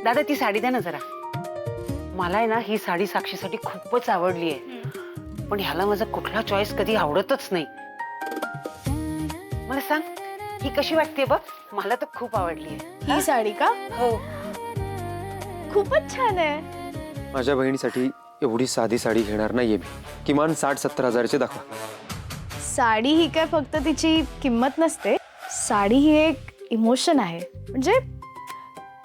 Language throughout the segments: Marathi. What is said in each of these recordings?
दादा ती साडी द्या ना जरा. मला आहे ना ही साडी साक्षीसाठी खूपच आवडली आहे, पण ह्याला माझा कुठला चॉईस कधी आवडतच नाही. मला सांग ही कशी वाटते बघ, मला तर खूप आवडली आहे. ही साडी का? हो. खूपच छान आहे. माझ्या बहिणीसाठी एवढी साधी साडी घेणार नाहीये मी. किमान 60-70 हजाराची दाखवा. साडी ही काय फक्त तिची किंमत नसते, साडी ही एक इमोशन आहे. म्हणजे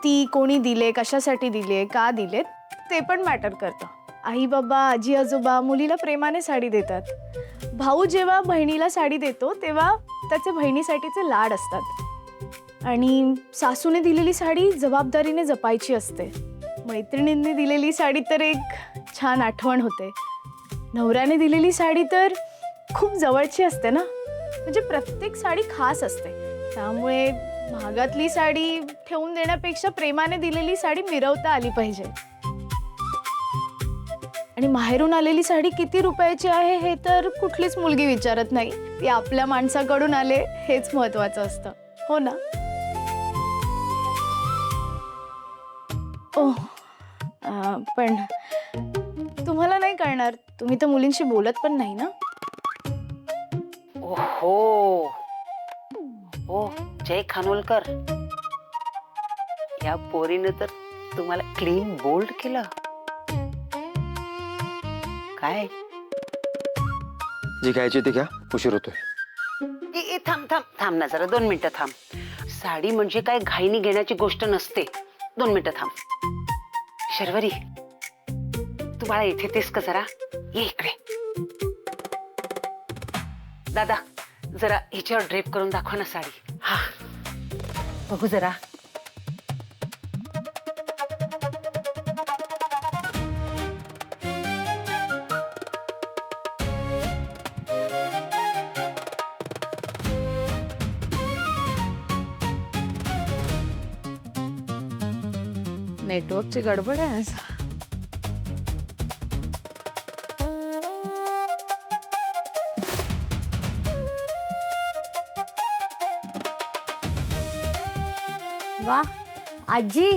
ती कोणी दिले, कशासाठी दिले, का दिले ते पण मॅटर करतं. आई बाबा, आजी आजोबा मुलीला प्रेमाने साडी देतात. भाऊ जेव्हा बहिणीला साडी देतो तेव्हा त्याचे बहिणीसाठीचे लाड असतात. आणि सासूने दिलेली साडी जबाबदारीने जपायची असते. मैत्रिणींनी दिलेली साडी तर एक छान आठवण होते. नवऱ्याने दिलेली साडी तर खूप जवळची असते ना. म्हणजे प्रत्येक साडी खास असते. त्यामुळे महागातली साडी ठेवून देण्यापेक्षा प्रेमाने दिलेली साडी मिरवता आली पाहिजे. आणि माहेरून आलेली साडी किती रुपयाची आहे हे तर कुठलीच मुलगी विचारत नाही. ती आपल्या माणसाकडून आले हेच महत्वाचं असतं, हो ना? पण तुम्हाला नाही कळणार, तुम्ही तर मुलींशी बोलत पण नाही ना. ओहो, ओ जय खानोलकर, या पोरीनं तर तुम्हाला क्लीन बोल्ड केलं. काय जी घ्यायची ती घ्या, उशीर होतोय. थांब थांब थांब ना जरा, 2 मिनिटं थांब. साडी म्हणजे काय घाईनी घेण्याची गोष्ट नसते. 2 मिनिटं थांब. शर्वरी, तू बाळा इथे तेस का जरा, ये इकडे. दादा जरा हिच्यावर ड्रेप करून दाखवा ना साडी. हा बघू जरा. नेटवर्कची गडबड आहे आज. वा आजी,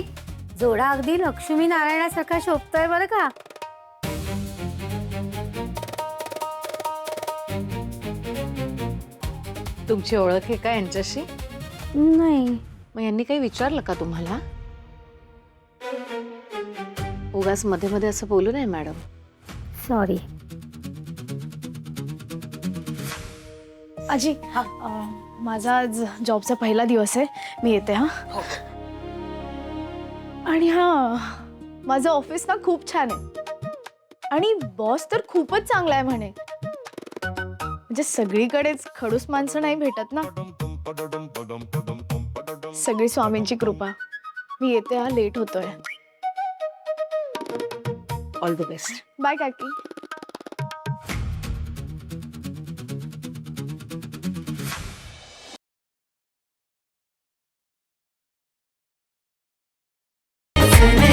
जोडा अगदी लक्ष्मी नारायणासारखा शोभतोय बरं का. तुमची ओळख आहे का यांच्याशी? नाही. मग यांनी काही विचारलं का तुम्हाला? उगाच मध्ये मध्ये असं बोलू नये मॅडम. सॉरी. आजी, माझा आज जॉबचा पहिला दिवस आहे. मी येते हा. आणि माझं ऑफिस ना खूप छान आहे. आणि बॉस तर खूपच चांगला आहे म्हणे. म्हणजे सगळीकडेच खडूस माणसं नाही भेटत ना. सगळी स्वामींची कृपा. मी येते हा, लेट होतोय. All the best. बाय काकी. Tonight